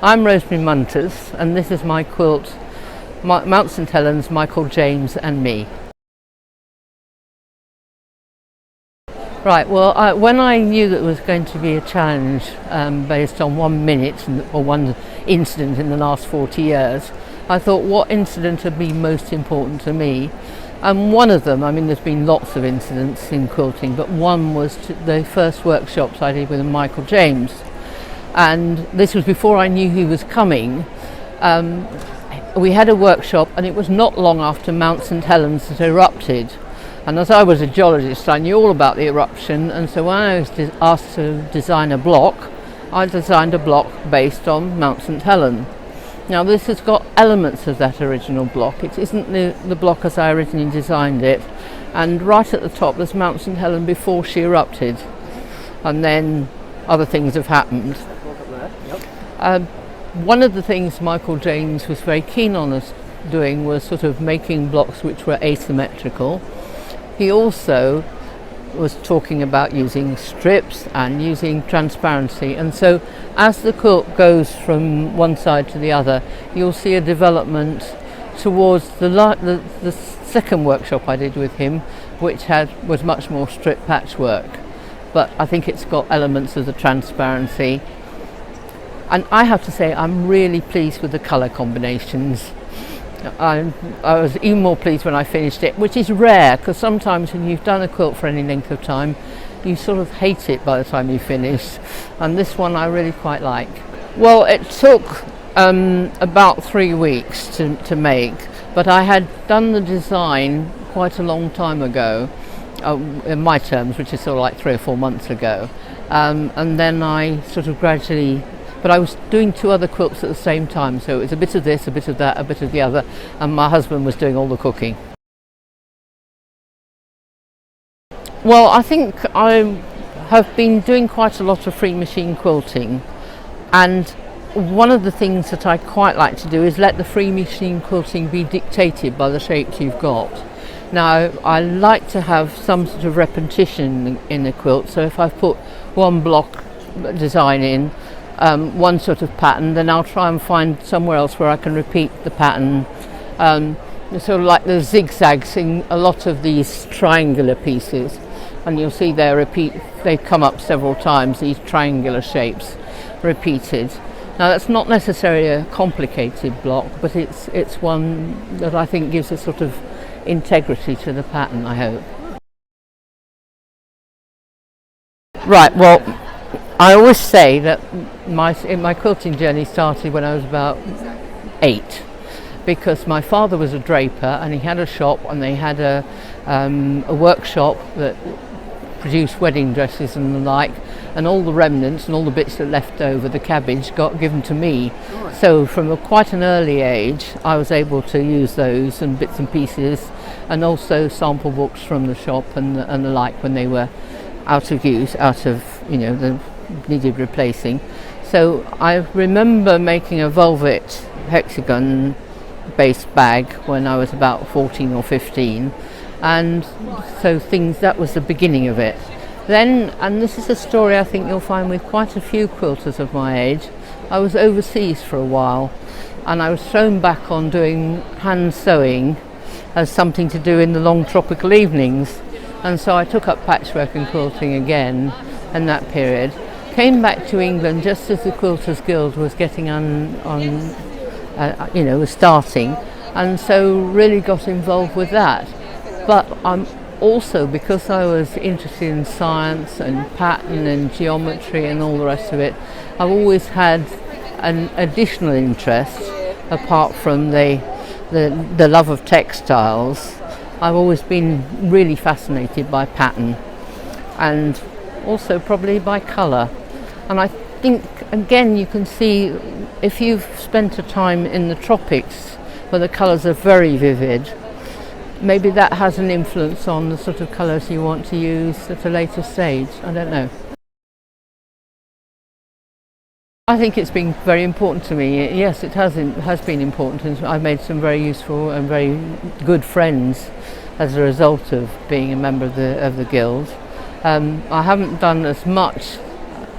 I'm Rosemary Muntus, and this is my quilt, Mount St Helens, Michael, James and me. Right, well, when I knew that it was going to be a challenge based on 1 minute or one incident in the last 40 years, I thought what incident would be most important to me. And one of them, I mean there's been lots of incidents in quilting, but one was the first workshops I did with Michael James. And this was before I knew he was coming. We had a workshop, and it was not long after Mount St Helens had erupted. And as I was a geologist, I knew all about the eruption, and so when I was asked to design a block, I designed a block based on Mount St Helens. Now this has got elements of that original block. It isn't the block as I originally designed it. And right at the top there's Mount St Helens before she erupted. And then other things have happened. One of the things Michael James was very keen on us doing was sort of making blocks which were asymmetrical. He also was talking about using strips and using transparency, and so as the quilt goes from one side to the other, you'll see a development towards the second workshop I did with him, which was much more strip patchwork, but I think it's got elements of the transparency. And I have to say I'm really pleased with the colour combinations. I was even more pleased when I finished it, which is rare because sometimes when you've done a quilt for any length of time you sort of hate it by the time you finish, and this one I really quite like. Well, it took about 3 weeks to make, but I had done the design quite a long time ago, in my terms, which is sort of like 3 or 4 months ago, and then I sort of gradually. But I was doing 2 other quilts at the same time, so it was a bit of this, a bit of that, a bit of the other, and my husband was doing all the cooking. Well, I think I have been doing quite a lot of free machine quilting, and one of the things that I quite like to do is let the free machine quilting be dictated by the shapes you've got. Now, I like to have some sort of repetition in the quilt, so if I've put one block design in, one sort of pattern, then I'll try and find somewhere else where I can repeat the pattern. Sort of like the zigzags in a lot of these triangular pieces, and you'll see they come up several times, these triangular shapes repeated. Now that's not necessarily a complicated block, but it's one that I think gives a sort of integrity to the pattern, I hope. Right, well, I always say that my quilting journey started when I was about 8, because my father was a draper and he had a shop, and they had a workshop that produced wedding dresses and the like, and all the remnants and all the bits that left over, the cabbage, got given to me. So from quite an early age I was able to use those and bits and pieces, and also sample books from the shop and the like when they were out of use, the needed replacing. So I remember making a velvet hexagon based bag when I was about 14 or 15, and so that was the beginning of it. Then, and this is a story I think you'll find with quite a few quilters of my age, I was overseas for a while, and I was thrown back on doing hand sewing as something to do in the long tropical evenings, and so I took up patchwork and quilting again in that period. Came back to England just as the Quilters Guild was getting was starting, and so really got involved with that. But I'm also, because I was interested in science and pattern and geometry and all the rest of it, I've always had an additional interest apart from the love of textiles. I've always been really fascinated by pattern, and also probably by colour. And I think, again, you can see if you've spent a time in the tropics where the colours are very vivid, maybe that has an influence on the sort of colours you want to use at a later stage. I don't know. I think it's been very important to me. Yes, it has been important, and I've made some very useful and very good friends as a result of being a member of the guild. I haven't done as much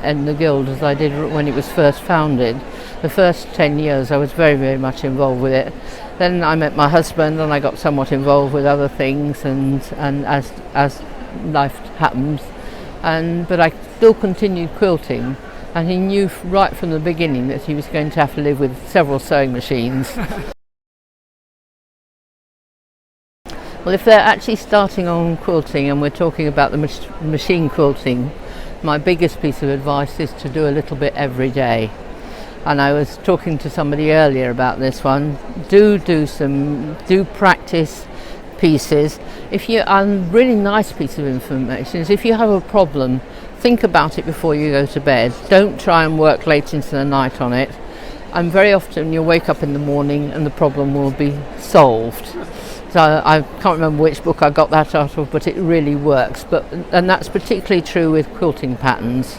in the guild as I did when it was first founded, The first 10 years I was very, very much involved with it. Then I met my husband and I got somewhat involved with other things, and as life happens, but I still continued quilting, and he knew right from the beginning that he was going to have to live with several sewing machines. Well, if they're actually starting on quilting and we're talking about the machine quilting, my biggest piece of advice is to do a little bit every day. And I was talking to somebody earlier about this one. Do practice pieces. If you, a really nice piece of information is, if you have a problem, think about it before you go to bed. Don't try and work late into the night on it. And very often you'll wake up in the morning and the problem will be solved. So I can't remember which book I got that out of, but it really works. And that's particularly true with quilting patterns.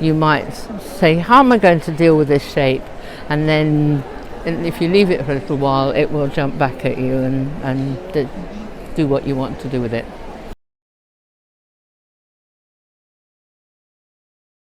You might say, how am I going to deal with this shape? And then if you leave it for a little while, it will jump back at you and do what you want to do with it.